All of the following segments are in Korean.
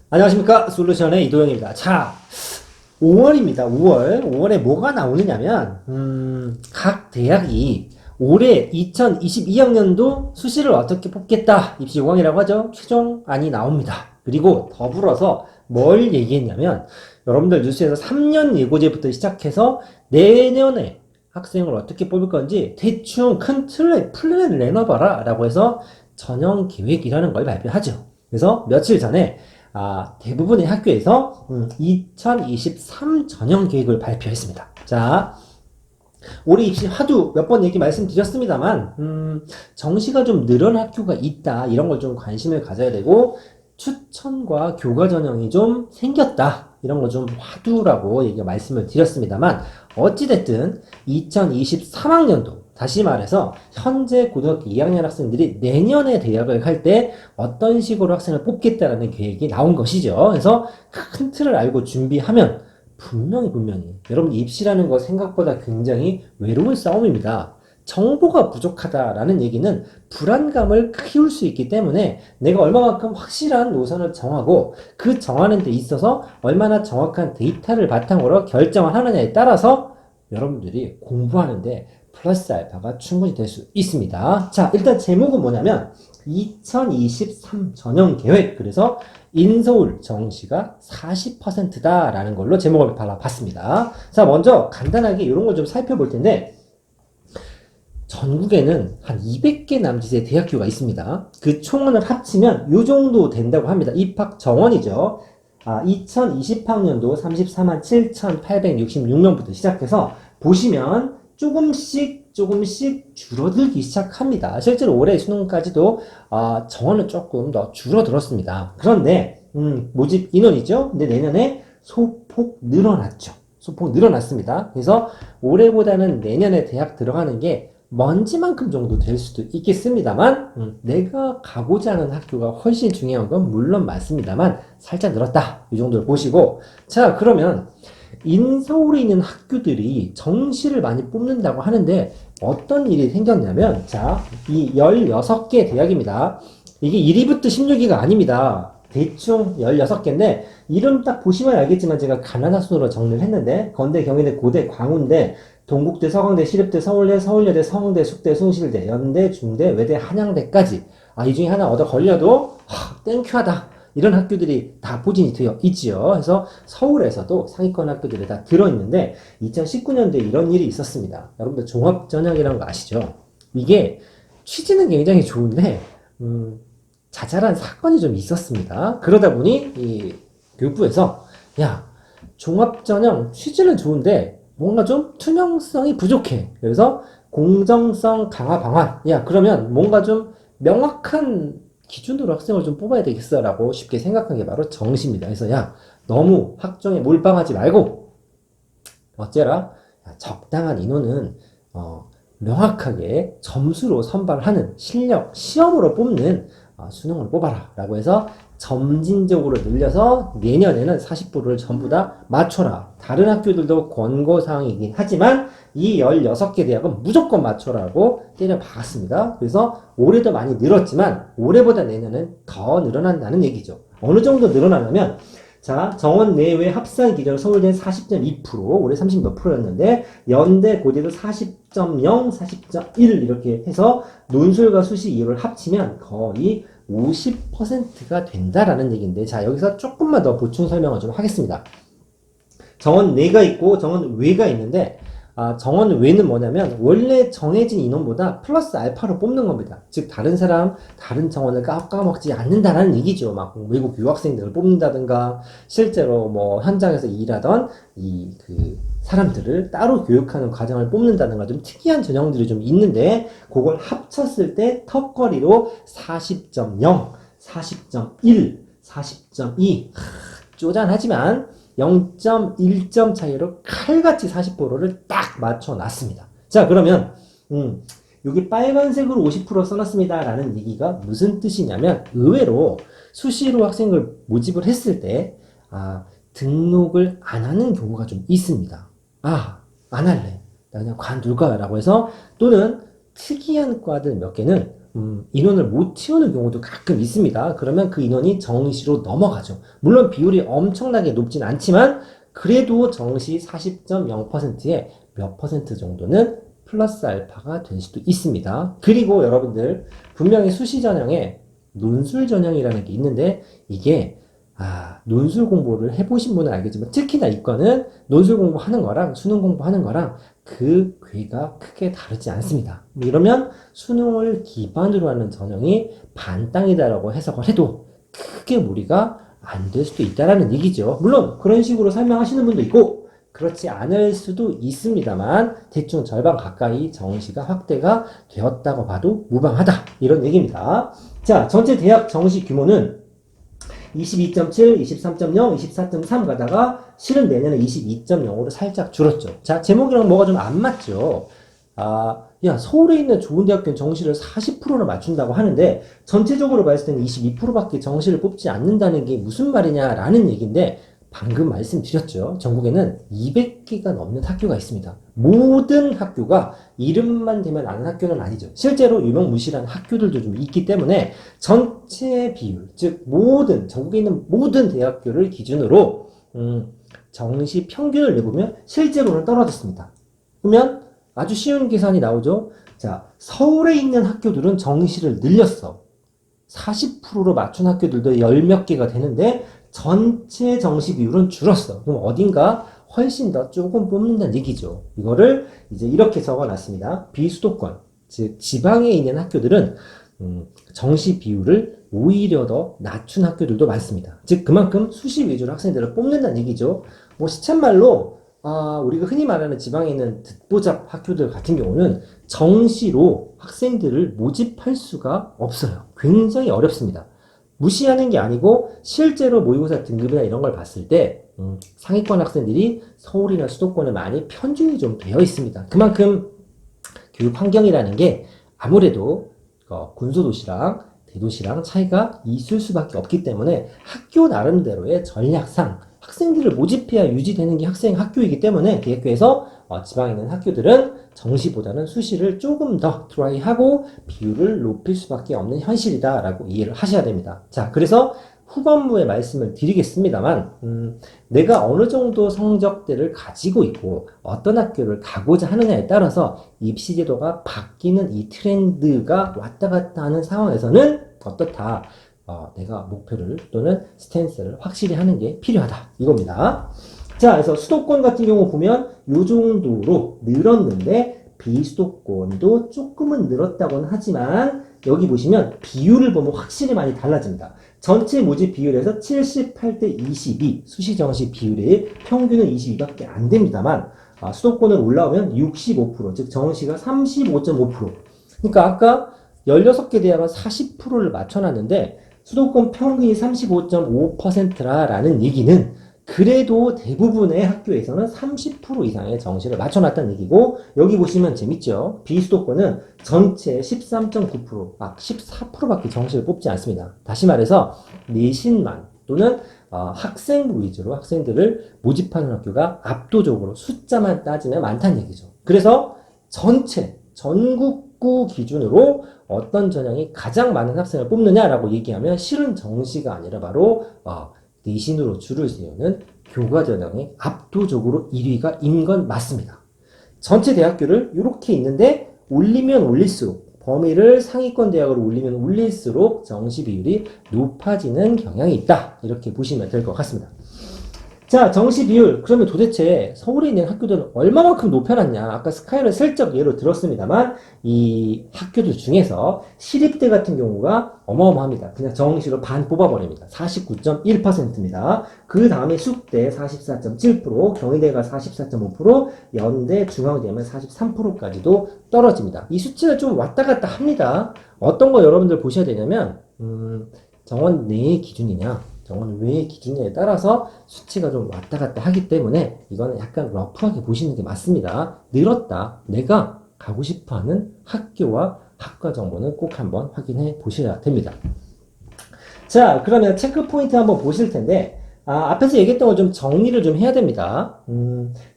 안녕하십니까. 솔루션의 이도영입니다. 자, 5월입니다. 5월. 5월에 뭐가 나오느냐면, 각 대학이 올해 2022학년도 수시를 어떻게 뽑겠다. 입시 요강이라고 하죠. 최종안이 나옵니다. 그리고 더불어서 뭘 얘기했냐면, 여러분들 뉴스에서 3년 예고제부터 시작해서 내년에 학생을 어떻게 뽑을 건지 대충 큰 틀의 플랜을 내놔봐라. 라고 해서 전형 계획이라는 걸 발표하죠. 그래서 며칠 전에 대부분의 학교에서 2023 전형 계획을 발표했습니다. 자, 올해 입시 하도 몇 번 얘기 말씀드렸습니다만, 정시가 좀 늘어난 학교가 있다. 이런 걸 좀 관심을 가져야 되고, 추천과 교과 전형이 좀 생겼다. 이런 거 좀 화두라고 얘기 말씀을 드렸습니다만, 어찌됐든 2023학년도, 다시 말해서 현재 고등학교 2학년 학생들이 내년에 대학을 갈 때 어떤 식으로 학생을 뽑겠다라는 계획이 나온 것이죠. 그래서 큰 틀을 알고 준비하면 분명히 여러분 입시라는 거 생각보다 굉장히 외로운 싸움입니다. 정보가 부족하다라는 얘기는 불안감을 키울 수 있기 때문에 내가 얼마만큼 확실한 노선을 정하고 그 정하는 데 있어서 얼마나 정확한 데이터를 바탕으로 결정을 하느냐에 따라서 여러분들이 공부하는데 플러스 알파가 충분히 될 수 있습니다. 자, 일단 제목은 뭐냐면 2023 전형 계획. 그래서 인서울 정시가 40%다라는 걸로 제목을 발라봤습니다. 자, 먼저 간단하게 이런 걸 좀 살펴볼 텐데 전국에는 한 200개 남짓의 대학교가 있습니다. 그 총을 합치면 이 정도 된다고 합니다. 입학 정원이죠. 2020학년도 34만 7,866명부터 시작해서 보시면 조금씩 줄어들기 시작합니다. 실제로 올해 수능까지도 정원은 조금 더 줄어들었습니다. 그런데 모집 인원이죠. 근데 내년에 소폭 늘어났죠. 소폭 늘어났습니다. 그래서 올해보다는 내년에 대학 들어가는 게 먼지만큼 정도 될 수도 있겠습니다만 내가 가고자 하는 학교가 훨씬 중요한 건 물론 맞습니다만 살짝 늘었다. 이 정도를 보시고, 자, 그러면 인서울에 있는 학교들이 정시를 많이 뽑는다고 하는데 어떤 일이 생겼냐면, 자, 이 16개 대학입니다. 이게 1위부터 16위가 아닙니다. 대충 16개인데 이름 딱 보시면 알겠지만 제가 가나다 순으로 정리를 했는데 건대, 경희대, 고대, 광운대, 동국대, 서강대, 시립대, 서울대, 서울여대, 성대, 숙대, 숭실대, 연대, 중대, 외대, 한양대까지 이 중에 하나 얻어 걸려도 땡큐하다. 이런 학교들이 다 포진이 되어 있지요. 그래서 서울에서도 상위권 학교들이 다 들어있는데 2019년도에 이런 일이 있었습니다. 여러분들 종합전형이라는 거 아시죠? 이게 취지는 굉장히 좋은데 자잘한 사건이 좀 있었습니다. 그러다 보니 이 교육부에서 종합전형 취지는 좋은데 뭔가 좀 투명성이 부족해. 그래서 공정성 강화 방안. 그러면 뭔가 좀 명확한 기준으로 학생을 좀 뽑아야 되겠어라고 쉽게 생각한 게 바로 정시입니다. 그래서 너무 학종에 몰빵하지 말고 어째라 적당한 인원은 명확하게 점수로 선발하는 실력, 시험으로 뽑는 수능을 뽑아라 라고 해서 점진적으로 늘려서 내년에는 40%를 전부 다 맞춰라. 다른 학교들도 권고사항이긴 하지만 이 16개 대학은 무조건 맞춰라고 때려 박았습니다. 그래서 올해도 많이 늘었지만 올해보다 내년은 더 늘어난다는 얘기죠. 어느 정도 늘어나냐면, 자, 정원 내외 합산 기준 서울대 40.2%, 올해 30 몇 프로였는데 연대, 고대도 40.0, 40.1 이렇게 해서 논술과 수시 이유를 합치면 거의 50%가 된다라는 얘기인데, 자, 여기서 조금만 더 보충 설명을 좀 하겠습니다. 정원 내가 있고 정원 외가 있는데, 정원 외는 뭐냐면 원래 정해진 인원보다 플러스 알파로 뽑는 겁니다. 즉 다른 정원을 까먹지 않는다라는 얘기죠. 막 외국 유학생들을 뽑는다든가 실제로 뭐 현장에서 일하던 그 사람들을 따로 교육하는 과정을 뽑는다든가 좀 특이한 전형들이 좀 있는데 그걸 합쳤을 때 턱걸이로 40.0, 40.1, 40.2 쪼잔하지만 0.1점 차이로 칼같이 40%를 딱 맞춰놨습니다. 자, 그러면 여기 빨간색으로 50% 써놨습니다 라는 얘기가 무슨 뜻이냐면, 의외로 수시로 학생을 모집을 했을 때 등록을 안 하는 경우가 좀 있습니다. 안 할래, 나 그냥 관둘 거야 라고 해서, 또는 특이한 과들 몇 개는 인원을 못 채우는 경우도 가끔 있습니다. 그러면 그 인원이 정시로 넘어가죠. 물론 비율이 엄청나게 높진 않지만 그래도 정시 40.0%에 몇 퍼센트 정도는 플러스 알파가 될 수도 있습니다. 그리고 여러분들 분명히 수시 전형에 논술 전형이라는 게 있는데 이게 논술 공부를 해보신 분은 알겠지만 특히나 이과는 논술 공부하는 거랑 수능 공부하는 거랑 그 궤가 크게 다르지 않습니다. 이러면 수능을 기반으로 하는 전형이 반땅이다라고 해석을 해도 크게 무리가 안 될 수도 있다라는 얘기죠. 물론 그런 식으로 설명하시는 분도 있고 그렇지 않을 수도 있습니다만 대충 절반 가까이 정시가 확대가 되었다고 봐도 무방하다 이런 얘기입니다. 자, 전체 대학 정시 규모는 22.7, 23.0, 24.3 가다가 실은 내년에 22.0으로 살짝 줄었죠. 자, 제목이랑 뭐가 좀 안 맞죠. 야, 서울에 있는 좋은 대학교는 정시를 40%를 맞춘다고 하는데 전체적으로 봤을 때는 22%밖에 정시를 뽑지 않는다는 게 무슨 말이냐라는 얘기인데 방금 말씀드렸죠. 전국에는 200개가 넘는 학교가 있습니다. 모든 학교가 이름만 대면 아는 학교는 아니죠. 실제로 유명무실한 학교들도 좀 있기 때문에 전체 비율, 즉 모든 전국에 있는 모든 대학교를 기준으로 정시 평균을 내보면 실제로는 떨어졌습니다. 그러면 아주 쉬운 계산이 나오죠. 자, 서울에 있는 학교들은 정시를 늘렸어. 40%로 맞춘 학교들도 열 몇 개가 되는데 전체 정시 비율은 줄었어. 그럼 어딘가 훨씬 더 조금 뽑는다는 얘기죠. 이거를 이제 이렇게 적어놨습니다. 비수도권, 즉 지방에 있는 학교들은 정시 비율을 오히려 더 낮춘 학교들도 많습니다. 즉 그만큼 수시 위주로 학생들을 뽑는다는 얘기죠. 뭐 시쳇말로 우리가 흔히 말하는 지방에 있는 듣보잡 학교들 같은 경우는 정시로 학생들을 모집할 수가 없어요. 굉장히 어렵습니다. 무시하는 게 아니고 실제로 모의고사 등급이나 이런 걸 봤을 때 상위권 학생들이 서울이나 수도권에 많이 편중이 좀 되어 있습니다. 그만큼 교육 환경이라는 게 아무래도 군소도시랑 대도시랑 차이가 있을 수밖에 없기 때문에 학교 나름대로의 전략상 학생들을 모집해야 유지되는 게 학교이기 때문에 대학교에서 지방에 있는 학교들은 정시보다는 수시를 조금 더 트라이하고 비율을 높일 수밖에 없는 현실이다라고 이해를 하셔야 됩니다. 자, 그래서 후반부에 말씀을 드리겠습니다만 내가 어느 정도 성적대를 가지고 있고 어떤 학교를 가고자 하느냐에 따라서 입시 제도가 바뀌는 이 트렌드가 왔다 갔다 하는 상황에서는 어떻다. 내가 목표를 또는 스탠스를 확실히 하는 게 필요하다. 이겁니다. 자, 그래서 수도권 같은 경우 보면 요 정도로 늘었는데 비수도권도 조금은 늘었다고는 하지만 여기 보시면 비율을 보면 확실히 많이 달라집니다. 전체 모집 비율에서 78대 22 수시 정시 비율이 평균은 22밖에 안 됩니다만 수도권은 올라오면 65%, 즉 정시가 35.5%. 그러니까 아까 16개 대학은 40%를 맞춰놨는데 수도권 평균이 35.5%라는 얘기는 그래도 대부분의 학교에서는 30% 이상의 정시를 맞춰놨다는 얘기고 여기 보시면 재밌죠. 비수도권은 전체 13.9%, 14%밖에 정시를 뽑지 않습니다. 다시 말해서 내신만 또는 학생부 위주로 학생들을 모집하는 학교가 압도적으로 숫자만 따지면 많다는 얘기죠. 그래서 전국구 기준으로 어떤 전형이 가장 많은 학생을 뽑느냐라고 얘기하면 실은 정시가 아니라 바로 내신으로 줄을 세우는 교과 전형이 압도적으로 1위가 인 건 맞습니다. 전체 대학교를 이렇게 있는데 올리면 올릴수록 범위를 상위권 대학으로 올리면 올릴수록 정시 비율이 높아지는 경향이 있다. 이렇게 보시면 될 것 같습니다. 자, 정시 비율. 그러면 도대체 서울에 있는 학교들은 얼마만큼 높여놨냐. 아까 스카이를 슬쩍 예로 들었습니다만 이 학교들 중에서 시립대 같은 경우가 어마어마합니다. 그냥 정시로 반 뽑아버립니다. 49.1%입니다. 그 다음에 숙대 44.7%, 경희대가 44.5%, 연대, 중앙대면 43%까지도 떨어집니다. 이 수치는 좀 왔다 갔다 합니다. 어떤 거 여러분들 보셔야 되냐면 정원 내의 기준이냐 정원 외의 기준에 따라서 수치가 좀 왔다 갔다 하기 때문에 이거는 약간 러프하게 보시는 게 맞습니다. 늘었다. 내가 가고 싶어하는 학교와 학과 정보는 꼭 한번 확인해 보셔야 됩니다. 자, 그러면 체크 포인트 한번 보실 텐데 앞에서 얘기했던 걸 좀 정리를 좀 해야 됩니다.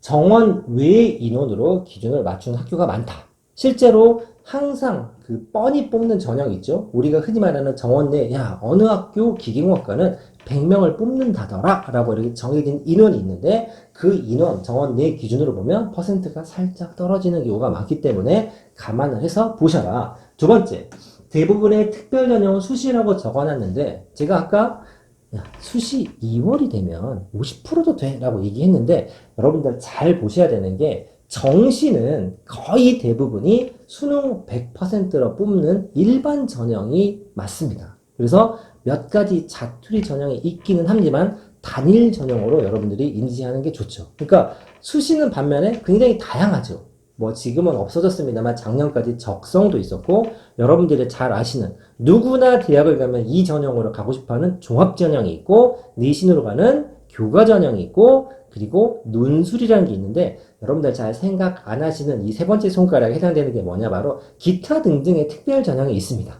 정원 외의 인원으로 기준을 맞춘 학교가 많다. 실제로 항상 그 뻔히 뽑는 전형 있죠? 우리가 흔히 말하는 정원 내, 야, 어느 학교 기계공학과는 100명을 뽑는다더라 라고 이렇게 정해진 인원이 있는데 그 인원, 정원 내 기준으로 보면 퍼센트가 살짝 떨어지는 경우가 많기 때문에 감안을 해서 보셔라. 두 번째, 대부분의 특별 전형은 수시라고 적어놨는데 제가 아까 야, 수시 2월이 되면 50%도 돼 라고 얘기했는데 여러분들 잘 보셔야 되는 게 정시는 거의 대부분이 수능 100%로 뽑는 일반 전형이 맞습니다. 그래서 몇 가지 자투리 전형이 있기는 합니다만 단일 전형으로 여러분들이 인지하는 게 좋죠. 그러니까 수시는 반면에 굉장히 다양하죠. 뭐 지금은 없어졌습니다만 작년까지 적성도 있었고 여러분들이 잘 아시는 누구나 대학을 가면 이 전형으로 가고 싶어하는 종합 전형이 있고 내신으로 가는 교과 전형이 있고 그리고 논술이라는 게 있는데 여러분들 잘 생각 안 하시는 이 세 번째 손가락에 해당되는 게 뭐냐 바로 기타 등등의 특별 전형이 있습니다.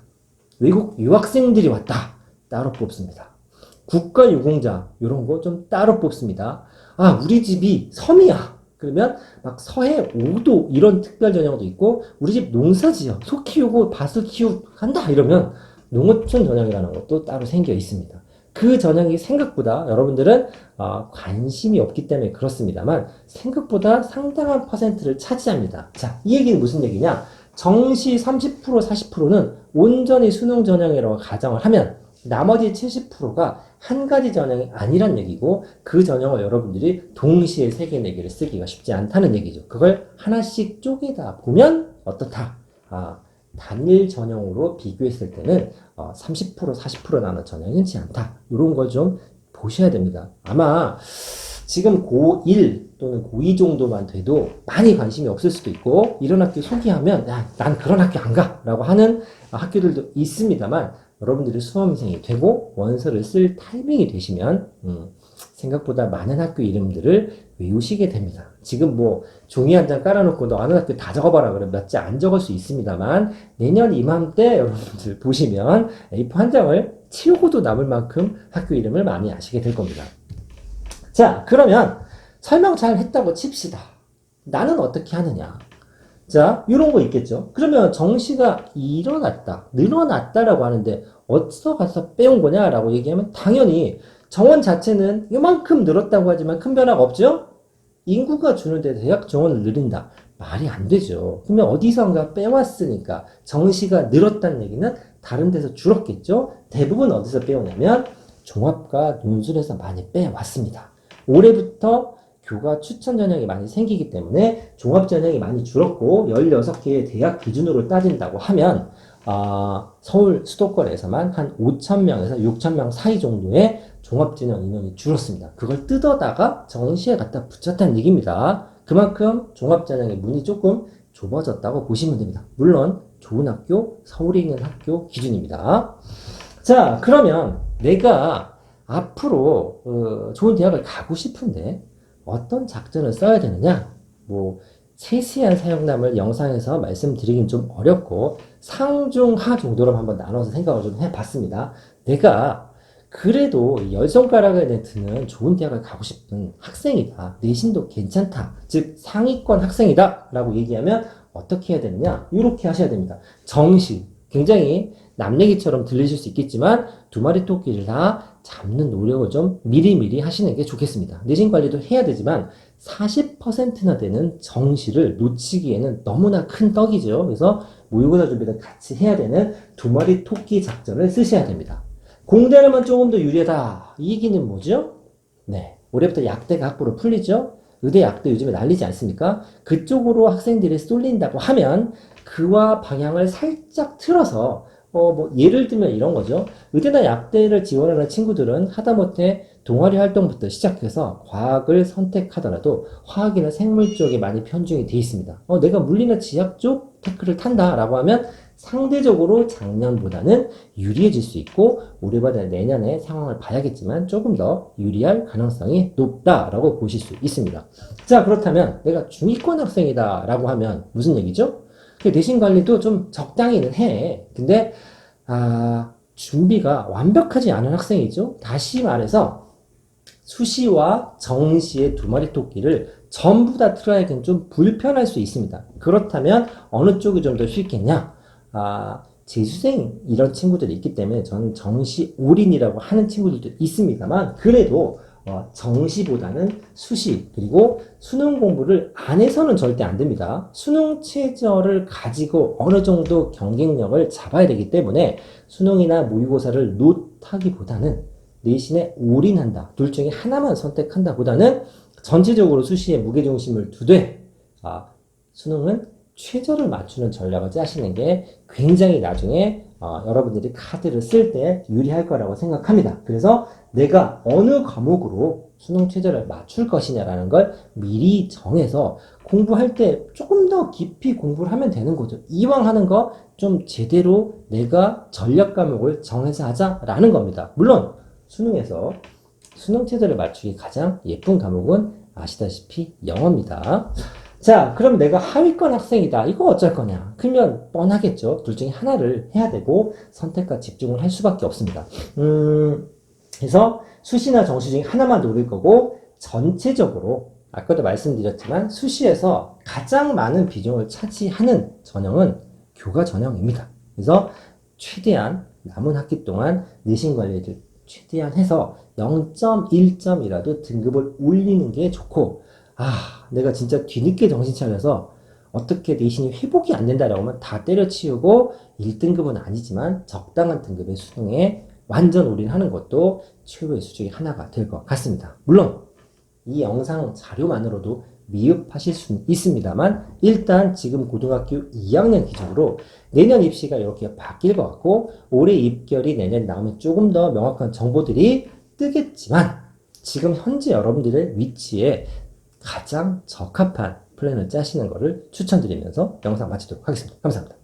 외국 유학생들이 왔다 따로 뽑습니다. 국가유공자 이런 거 좀 따로 뽑습니다. 아 우리 집이 섬이야 그러면 막 서해 5도 이런 특별 전형도 있고 우리 집 농사지어 소 키우고 밭을 한다 이러면 농어촌 전형이라는 것도 따로 생겨 있습니다. 그 전형이 생각보다 여러분들은 관심이 없기 때문에 그렇습니다만 생각보다 상당한 퍼센트를 차지합니다. 자, 이 얘기는 무슨 얘기냐? 정시 30% 40%는 온전히 수능 전형이라고 가정을 하면 나머지 70%가 한 가지 전형이 아니란 얘기고 그 전형을 여러분들이 동시에 3개, 4개를 쓰기가 쉽지 않다는 얘기죠. 그걸 하나씩 쪼개다 보면 어떻다? 단일 전형으로 비교했을 때는 30% 40% 나는 전형이 흔치 않다. 이런 걸 좀 보셔야 됩니다. 아마 지금 고1 또는 고2 정도만 돼도 많이 관심이 없을 수도 있고 이런 학교 소개하면 야, 난 그런 학교 안 가! 라고 하는 학교들도 있습니다만 여러분들이 수험생이 되고 원서를 쓸 타이밍이 되시면 생각보다 많은 학교 이름들을 외우시게 됩니다. 지금 뭐 종이 한 장 깔아놓고 너 아는 학교 다 적어봐라 그러면 몇 장 안 적을 수 있습니다만 내년 이맘때 여러분들 보시면 A4 한 장을 치우고도 남을 만큼 학교 이름을 많이 아시게 될 겁니다. 자 그러면 설명 잘 했다고 칩시다. 나는 어떻게 하느냐? 자, 이런 거 있겠죠. 그러면 정시가 일어났다, 늘어났다라고 하는데 어디서 가서 빼온 거냐라고 얘기하면 당연히 정원 자체는 이만큼 늘었다고 하지만 큰 변화가 없죠? 인구가 주는데 대학 정원을 늘린다. 말이 안 되죠. 그러면 어디선가 빼왔으니까 정시가 늘었다는 얘기는 다른 데서 줄었겠죠? 대부분 어디서 빼오냐면 종합과 논술에서 많이 빼왔습니다. 올해부터 교과 추천 전형이 많이 생기기 때문에 종합 전형이 많이 줄었고 16개의 대학 기준으로 따진다고 하면 서울 수도권에서만 한 5,000명에서 6,000명 사이 정도의 종합 전형 인원이 줄었습니다. 그걸 뜯어다가 정시에 갖다 붙였다는 얘기입니다. 그만큼 종합 전형의 문이 조금 좁아졌다고 보시면 됩니다. 물론 좋은 학교, 서울에 있는 학교 기준입니다. 자, 그러면 내가 앞으로 좋은 대학을 가고 싶은데 어떤 작전을 써야 되느냐? 뭐 세세한 사용담을 영상에서 말씀드리긴 좀 어렵고 상중하 정도로 한번 나눠서 생각을 좀 해봤습니다. 내가 그래도 10손가락에 드는 좋은 대학을 가고 싶은 학생이다. 내신도 괜찮다. 즉 상위권 학생이다. 라고 얘기하면 어떻게 해야 되느냐? 이렇게 하셔야 됩니다. 정시. 굉장히 남 얘기처럼 들리실 수 있겠지만 두 마리 토끼를 다 잡는 노력을 좀 미리미리 하시는 게 좋겠습니다. 내신 관리도 해야 되지만 40%나 되는 정시를 놓치기에는 너무나 큰 떡이죠. 그래서 모의고사 준비를 같이 해야 되는 두 마리 토끼 작전을 쓰셔야 됩니다. 공대라면 조금 더 유리하다. 이 얘기는 뭐죠? 네, 올해부터 약대가 학부로 풀리죠. 의대 약대 요즘에 난리지 않습니까? 그쪽으로 학생들이 쏠린다고 하면 그와 방향을 살짝 틀어서 뭐 예를 들면 이런 거죠. 의대나 약대를 지원하는 친구들은 하다못해 동아리 활동부터 시작해서 과학을 선택하더라도 화학이나 생물 쪽에 많이 편중이 돼 있습니다. 내가 물리나 지학 쪽 테크를 탄다라고 하면 상대적으로 작년보다는 유리해질 수 있고 올해보다 내년에 상황을 봐야겠지만 조금 더 유리할 가능성이 높다라고 보실 수 있습니다. 자, 그렇다면 내가 중위권 학생이다 라고 하면 무슨 얘기죠? 내신 관리도 좀 적당히는 해. 근데 준비가 완벽하지 않은 학생이죠. 다시 말해서 수시와 정시의 두 마리 토끼를 전부 다 틀어야긴 좀 불편할 수 있습니다. 그렇다면 어느 쪽이 좀 더 쉽겠냐? 재수생 이런 친구들이 있기 때문에 저는 정시 올인이라고 하는 친구들도 있습니다만 그래도 정시보다는 수시 그리고 수능 공부를 안 해서는 절대 안 됩니다. 수능 최저를 가지고 어느 정도 경쟁력을 잡아야 되기 때문에 수능이나 모의고사를 노타기보다는 내신에 올인한다. 둘 중에 하나만 선택한다 보다는 전체적으로 수시에 무게중심을 두되 수능은 최저를 맞추는 전략을 짜시는 게 굉장히 나중에 여러분들이 카드를 쓸 때 유리할 거라고 생각합니다. 그래서 내가 어느 과목으로 수능 최저를 맞출 것이냐라는 걸 미리 정해서 공부할 때 조금 더 깊이 공부를 하면 되는 거죠. 이왕 하는 거 좀 제대로 내가 전략 과목을 정해서 하자라는 겁니다. 물론 수능에서 수능 최저를 맞추기 가장 예쁜 과목은 아시다시피 영어입니다. 자, 그럼 내가 하위권 학생이다. 이거 어쩔 거냐? 그러면 뻔하겠죠. 둘 중에 하나를 해야 되고 선택과 집중을 할 수밖에 없습니다. 그래서 수시나 정시 중에 하나만 노릴 거고 전체적으로 아까도 말씀드렸지만 수시에서 가장 많은 비중을 차지하는 전형은 교과 전형입니다. 그래서 최대한 남은 학기 동안 내신 관리를 최대한 해서 0.1점이라도 등급을 올리는 게 좋고 내가 진짜 뒤늦게 정신 차려서 어떻게 내신이 회복이 안 된다라고 하면 다 때려치우고 1등급은 아니지만 적당한 등급의 수능에 완전 올인하는 것도 최고의 수준이 하나가 될 것 같습니다. 물론 이 영상 자료만으로도 미흡하실 수 있습니다만 일단 지금 고등학교 2학년 기준으로 내년 입시가 이렇게 바뀔 것 같고 올해 입결이 내년 나오면 조금 더 명확한 정보들이 뜨겠지만 지금 현재 여러분들의 위치에 가장 적합한 플랜을 짜시는 것을 추천드리면서 영상 마치도록 하겠습니다. 감사합니다.